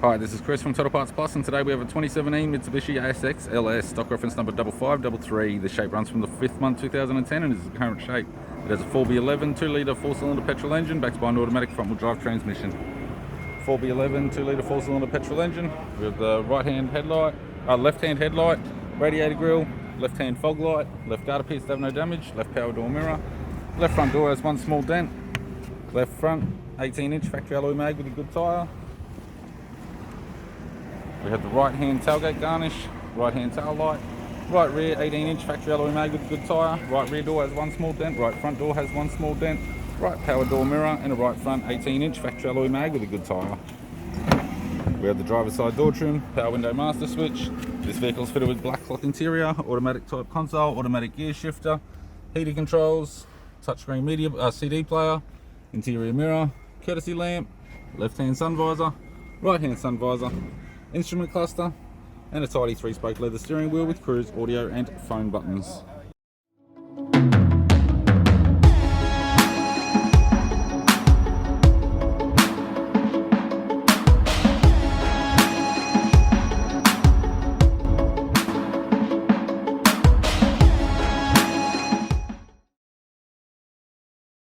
Hi, this is Chris from Total Parts Plus, and today we have a 2017 Mitsubishi ASX LS, stock reference number 5533. The shape runs from the 5th month 2010 and is the current shape. It has a 4B11 2-litre 4-cylinder petrol engine backed by an automatic front-wheel drive transmission. 4B11 2-litre 4-cylinder petrol engine with the left-hand headlight, radiator grille, left-hand fog light, left guarder piece to have no damage, left power door mirror, left front door has one small dent, left front 18-inch factory alloy mag with a good tyre. We have the right hand tailgate garnish, right hand tail light, right rear 18-inch factory alloy mag with a good tyre, right rear door has one small dent, right front door has one small dent, right power door mirror and a right front 18-inch factory alloy mag with a good tyre. We have the driver's side door trim, power window master switch. This vehicle is fitted with black cloth interior, automatic type console, automatic gear shifter, heater controls, touchscreen media CD player, interior mirror, courtesy lamp, left hand sun visor, right hand sun visor, instrument cluster, and a tidy 3-spoke leather steering wheel with cruise audio and phone buttons.